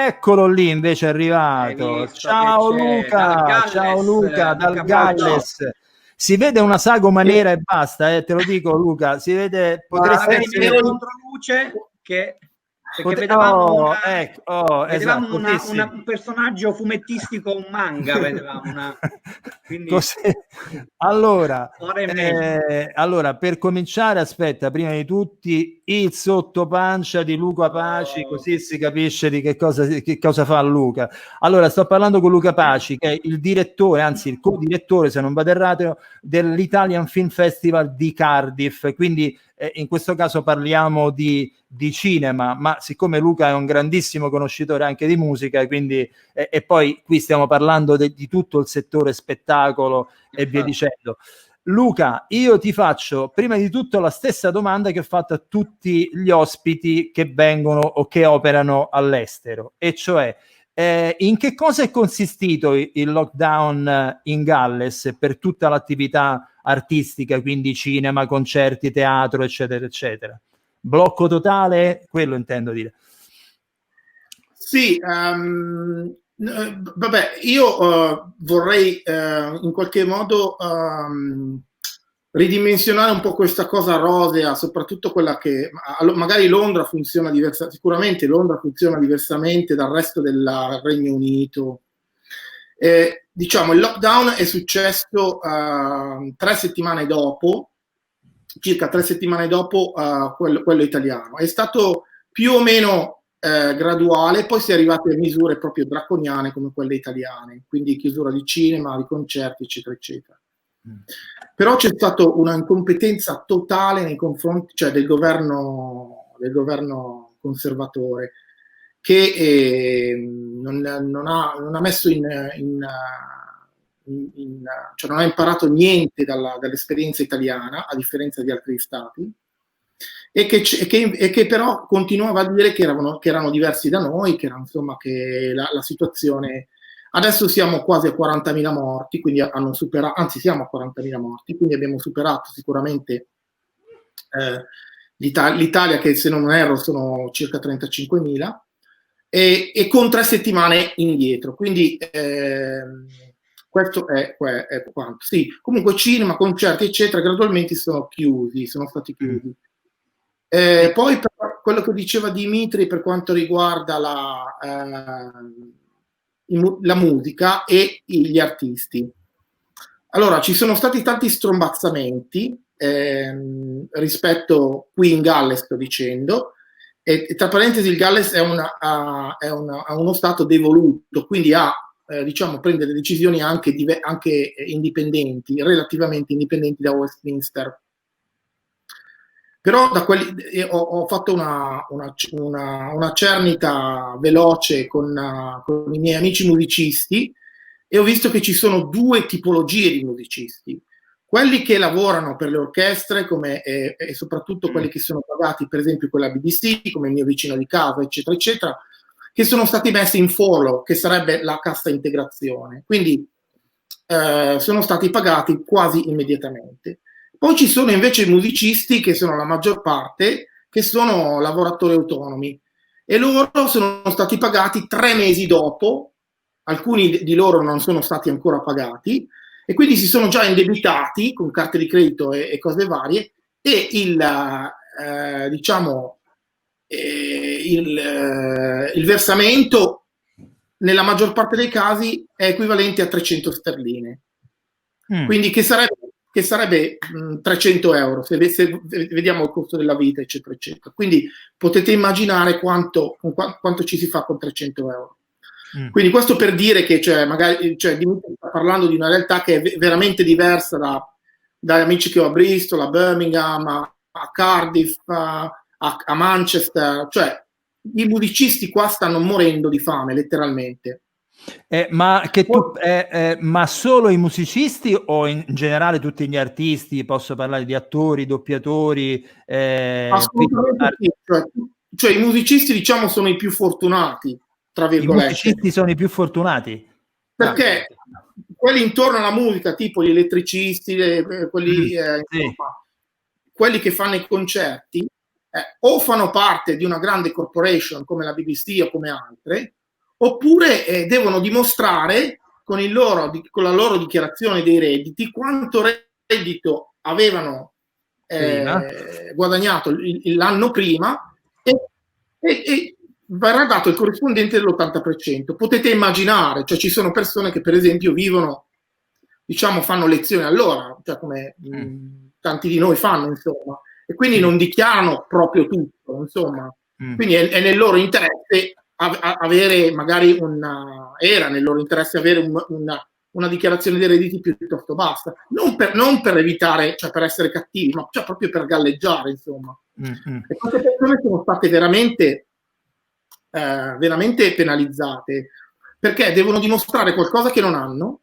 eccolo lì, invece è Hai arrivato. visto Ciao che c'è? Dal Luca, Galles, ciao Luca, dal Luca Galles. Si vede una sagoma nera e basta, te lo dico Luca, si vede, potresti Magari essere meno tu. controluce perché vedevamo Esatto, un personaggio fumettistico, un manga, vedevamo quindi così. Allora, ora è meglio. allora, per cominciare, aspetta, prima di tutti il sottopancia di Luca Paci, così si capisce di che cosa fa Luca. Allora, sto parlando con Luca Paci, che è il direttore, anzi il co-direttore, se non vado errato, dell'Italian Film Festival di Cardiff, quindi in questo caso parliamo di cinema, ma siccome Luca è un grandissimo conoscitore anche di musica, quindi e poi qui stiamo parlando di tutto il settore spettacolo e via dicendo. Luca, io ti faccio prima di tutto la stessa domanda che ho fatto a tutti gli ospiti che vengono o che operano all'estero, e cioè in che cosa è consistito il lockdown in Galles per tutta l'attività artistica, quindi cinema, concerti, teatro, eccetera, eccetera. Blocco totale, quello intendo dire. Sì, vabbè, io vorrei in qualche modo ridimensionare un po' questa cosa rosea, soprattutto quella che magari Londra funziona sicuramente Londra funziona diversamente dal resto del Regno Unito. Diciamo, il lockdown è successo 3 settimane dopo, circa 3 settimane dopo quello italiano. È stato più o meno graduale, poi si è arrivati a misure proprio draconiane come quelle italiane, quindi chiusura di cinema, di concerti, eccetera, eccetera. Però c'è stata una incompetenza totale nei confronti, cioè del governo conservatore, che non ha messo cioè non ha imparato niente dall'esperienza italiana, a differenza di altri stati, e che però continuava a dire che erano diversi da noi, che era, insomma, che la situazione. Adesso siamo quasi a 40.000 morti, quindi siamo a 40.000 morti, quindi abbiamo superato sicuramente l'Italia, che se non erro sono circa 35.000, e con 3 settimane indietro. Quindi questo è quanto. Sì, comunque cinema, concerti, eccetera, gradualmente sono stati chiusi. Poi per quello che diceva Dimitri per quanto riguarda la musica e gli artisti. Allora, ci sono stati tanti strombazzamenti rispetto qui in Galles, sto dicendo, e tra parentesi il Galles è uno stato devoluto, quindi diciamo, prende le decisioni anche indipendenti, relativamente indipendenti da Westminster. Però ho fatto una cernita veloce con i miei amici musicisti e ho visto che ci sono 2 tipologie di musicisti. Quelli che lavorano per le orchestre e soprattutto quelli che sono pagati, per esempio con la BBC, come il mio vicino di casa, eccetera, eccetera, che sono stati messi in follow, che sarebbe la cassa integrazione. Quindi sono stati pagati quasi immediatamente. Poi ci sono invece i musicisti, che sono la maggior parte, che sono lavoratori autonomi, e loro sono stati pagati 3 mesi dopo, alcuni di loro non sono stati ancora pagati, e quindi si sono già indebitati con carte di credito e cose varie, e il versamento nella maggior parte dei casi è equivalente a 300 sterline. Quindi che sarebbe 300 euro se vediamo il costo della vita, eccetera, eccetera. Quindi potete immaginare quanto ci si fa con 300 euro. Quindi questo per dire che magari Dimitri sta parlando di una realtà che è veramente diversa dagli amici che ho a Bristol, a Birmingham, a Cardiff, a Manchester. Cioè, i musicisti qua stanno morendo di fame, letteralmente. Ma solo i musicisti o in generale tutti gli artisti? Posso parlare di attori, doppiatori? Assolutamente sì. Cioè, i musicisti, diciamo, sono i più fortunati, tra virgolette. I musicisti sono i più fortunati? Perché quelli intorno alla musica, tipo gli elettricisti, quelli che fanno i concerti, o fanno parte di una grande corporation come la BBC o come altre, oppure devono dimostrare con la loro dichiarazione dei redditi quanto reddito avevano guadagnato l'anno prima e verrà dato il corrispondente dell'80%. Potete immaginare, cioè ci sono persone che per esempio vivono, diciamo, fanno lezioni all'ora, cioè come tanti di noi fanno, insomma, e quindi non dichiarano proprio tutto, insomma. Quindi è nel loro interesse avere magari era nel loro interesse avere una dichiarazione dei redditi piuttosto bassa, non per evitare, cioè per essere cattivi, ma cioè proprio per galleggiare, insomma. E queste persone sono state veramente penalizzate, perché devono dimostrare qualcosa che non hanno,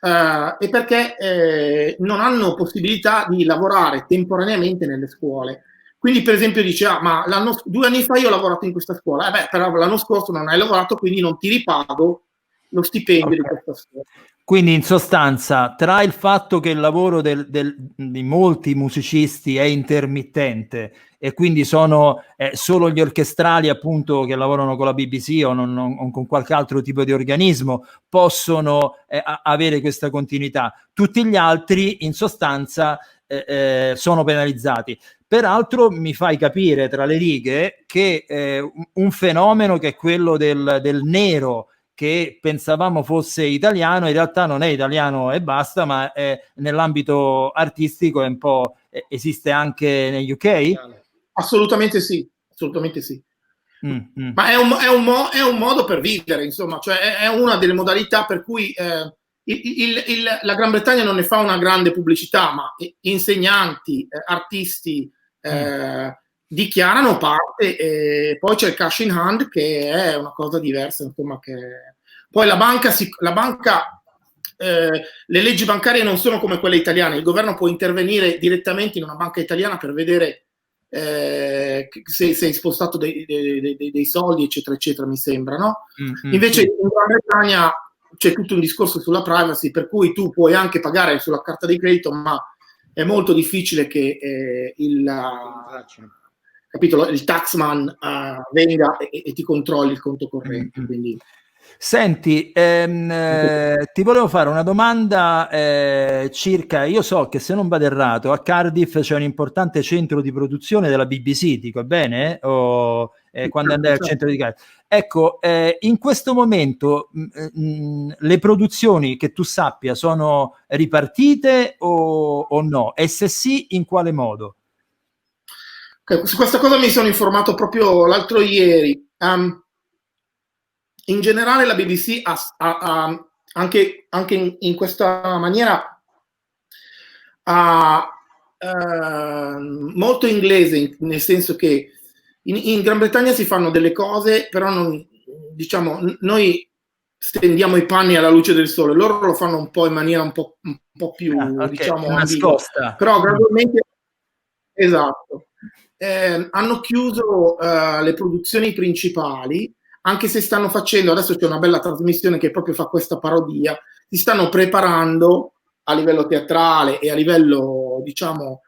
e perché non hanno possibilità di lavorare temporaneamente nelle scuole. Quindi per esempio dice, ma 2 anni fa io ho lavorato in questa scuola, però l'anno scorso non hai lavorato, quindi non ti ripago lo stipendio di questa scuola. Quindi in sostanza, tra il fatto che il lavoro di molti musicisti è intermittente e quindi sono solo gli orchestrali appunto che lavorano con la BBC o con qualche altro tipo di organismo possono avere questa continuità, tutti gli altri in sostanza sono penalizzati. Peraltro mi fai capire tra le righe che un fenomeno che è quello del nero, che pensavamo fosse italiano, in realtà non è italiano e basta, ma nell'ambito artistico è un po' esiste anche negli UK? Assolutamente sì, assolutamente sì. Ma è un modo per vivere, insomma, cioè è una delle modalità per cui la Gran Bretagna non ne fa una grande pubblicità, ma insegnanti, artisti dichiarano parte, e poi c'è il cash in hand, che è una cosa diversa, insomma, poi la banca le leggi bancarie non sono come quelle italiane, il governo può intervenire direttamente in una banca italiana per vedere se sei spostato dei soldi, eccetera eccetera, mi sembra, no? Invece in Gran Bretagna c'è tutto un discorso sulla privacy, per cui tu puoi anche pagare sulla carta di credito, ma è molto difficile che il taxman venga e ti controlli il conto corrente. Quindi. Senti, ti volevo fare una domanda circa, io so che se non vado errato a Cardiff c'è un importante centro di produzione della BBC, dico bene? Quando andai al centro di Cardiff. Ecco, in questo momento le produzioni che tu sappia sono ripartite o no? E se sì, in quale modo? Su questa cosa mi sono informato proprio l'altro ieri. In generale la BBC anche in questa maniera molto inglese, nel senso che in Gran Bretagna si fanno delle cose, però non, diciamo, noi stendiamo i panni alla luce del sole, loro lo fanno un po' in maniera un po' più diciamo nascosta, però gradualmente, esatto, hanno chiuso le produzioni principali, anche se stanno facendo, adesso c'è una bella trasmissione che proprio fa questa parodia, si stanno preparando a livello teatrale e a livello, diciamo,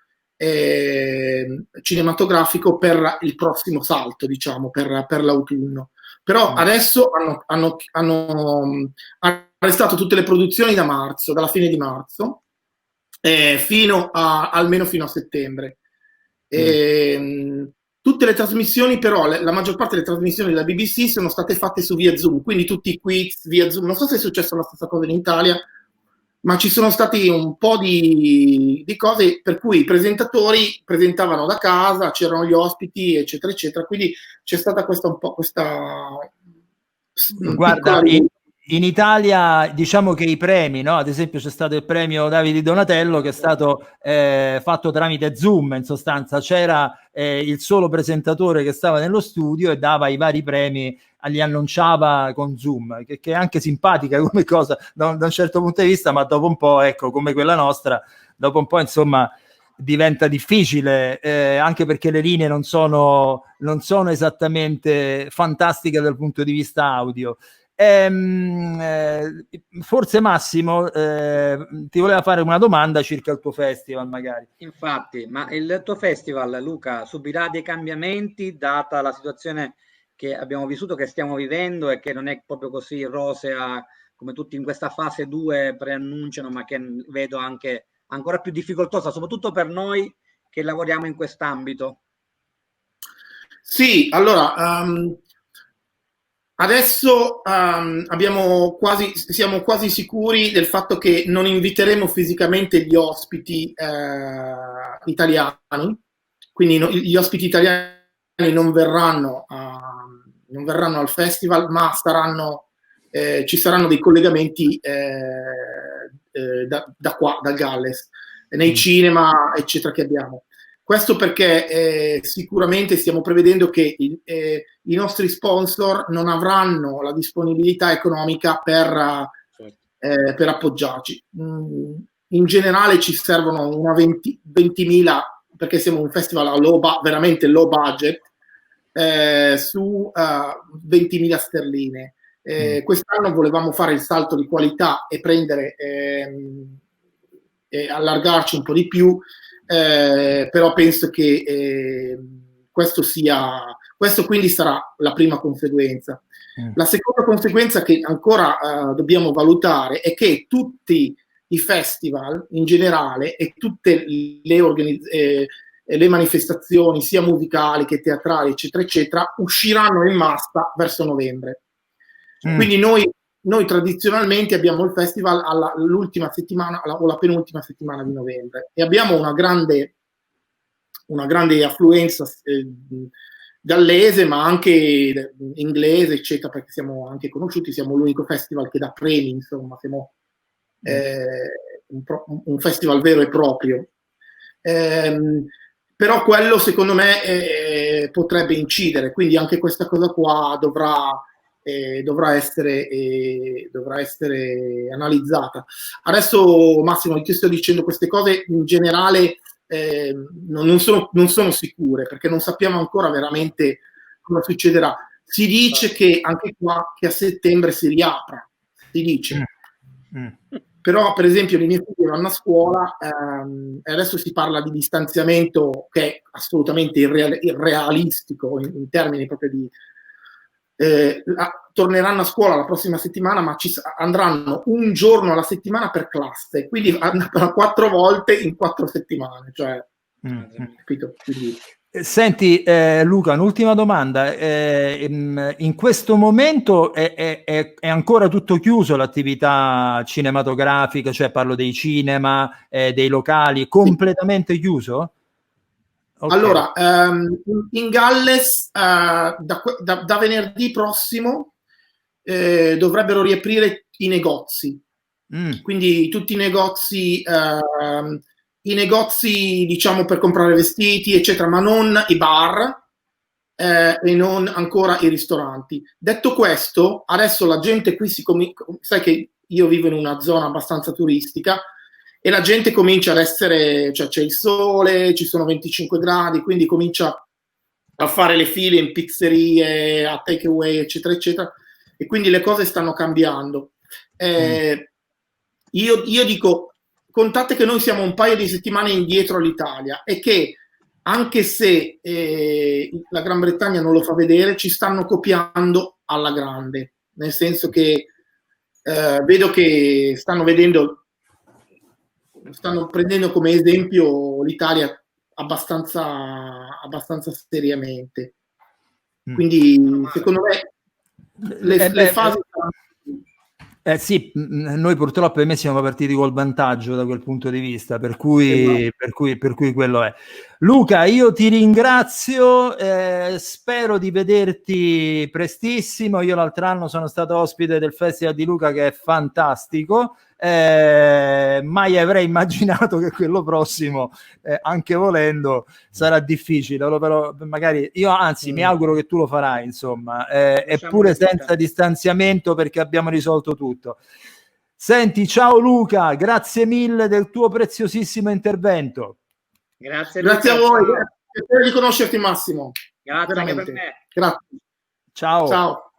cinematografico per il prossimo salto, diciamo, per l'autunno. Però adesso hanno arrestato tutte le produzioni da marzo, dalla fine di marzo, almeno fino a settembre. Tutte le trasmissioni, però, la maggior parte delle trasmissioni della BBC sono state fatte su via Zoom, quindi tutti i quiz via Zoom. Non so se è successa la stessa cosa in Italia, ma ci sono stati un po' di cose per cui i presentatori presentavano da casa, c'erano gli ospiti, eccetera, eccetera. Quindi c'è stata questa Guarda, in Italia diciamo che i premi, no? Ad esempio c'è stato il premio Davide Donatello che è stato fatto tramite Zoom, in sostanza c'era il solo presentatore che stava nello studio e dava i vari premi, li annunciava con Zoom, che è anche simpatica come cosa da un certo punto di vista, ma dopo un po', ecco, come quella nostra, dopo un po' insomma diventa difficile, anche perché le linee non sono esattamente fantastiche dal punto di vista audio. Forse Massimo ti voleva fare una domanda circa il tuo festival, magari. Infatti, ma il tuo festival, Luca, subirà dei cambiamenti data la situazione che abbiamo vissuto, che stiamo vivendo e che non è proprio così rosea come tutti in questa fase 2 preannunciano, ma che vedo anche ancora più difficoltosa, soprattutto per noi che lavoriamo in quest'ambito. Sì, allora, adesso siamo quasi sicuri del fatto che non inviteremo fisicamente gli ospiti italiani, quindi gli ospiti italiani non verranno al festival, ma ci saranno dei collegamenti da qua, dal Galles, nei cinema, eccetera, che abbiamo. Questo perché sicuramente stiamo prevedendo che i nostri sponsor non avranno la disponibilità economica per appoggiarci. In generale ci servono una 20.000, perché siamo un festival veramente low budget, su 20.000 sterline. Quest'anno volevamo fare il salto di qualità e prendere e allargarci un po' di più, però penso che questo quindi sarà la prima conseguenza. La seconda conseguenza che ancora dobbiamo valutare è che tutti i festival in generale e tutte le manifestazioni sia musicali che teatrali eccetera eccetera usciranno in massa verso novembre. Quindi noi tradizionalmente abbiamo il festival l'ultima settimana o la penultima settimana di novembre e abbiamo una grande affluenza gallese, ma anche inglese, eccetera, perché siamo anche conosciuti, siamo l'unico festival che dà premi, insomma, siamo un festival vero e proprio. Però quello, secondo me, potrebbe incidere, quindi anche questa cosa qua dovrà essere analizzata. Adesso, Massimo, ti sto dicendo queste cose in generale, non sono sicure, perché non sappiamo ancora veramente cosa succederà. Si dice che anche qua che a settembre si riapra, si dice. Però, per esempio, i miei figli vanno a scuola e adesso si parla di distanziamento che è assolutamente irrealistico in termini proprio di torneranno a scuola la prossima settimana, ma andranno un giorno alla settimana per classe, quindi andranno 4 volte in 4 settimane, cioè, capito? Quindi... Senti Luca, un'ultima domanda, in questo momento è ancora tutto chiuso l'attività cinematografica, cioè parlo dei cinema, dei locali, completamente chiuso? Okay. Allora, in Galles da venerdì prossimo dovrebbero riaprire i negozi, quindi tutti i negozi diciamo per comprare vestiti eccetera, ma non i bar e non ancora i ristoranti. Detto questo, adesso la gente qui sai che io vivo in una zona abbastanza turistica e la gente comincia ad essere, cioè c'è il sole, ci sono 25 gradi, quindi comincia a fare le file in pizzerie, a take away, eccetera, eccetera, e quindi le cose stanno cambiando. Io dico, contate che noi siamo un paio di settimane indietro all'Italia e che anche se la Gran Bretagna non lo fa vedere, ci stanno copiando alla grande, nel senso che vedo che stanno prendendo come esempio l'Italia abbastanza seriamente. Quindi secondo me le fasi sì, noi purtroppo ahimè siamo partiti col vantaggio da quel punto di vista, per cui quello è. Luca, io ti ringrazio, spero di vederti prestissimo. Io l'altro anno sono stato ospite del Festival di Luca, che è fantastico, mai avrei immaginato che quello prossimo, anche volendo, sarà difficile, però magari io anzi mi auguro che tu lo farai, insomma, eppure senza distanziamento, perché abbiamo risolto tutto. Senti, ciao Luca, grazie mille del tuo preziosissimo intervento. Grazie a voi, piacere di conoscerti Massimo. Grazie anche per me. Grazie. Ciao.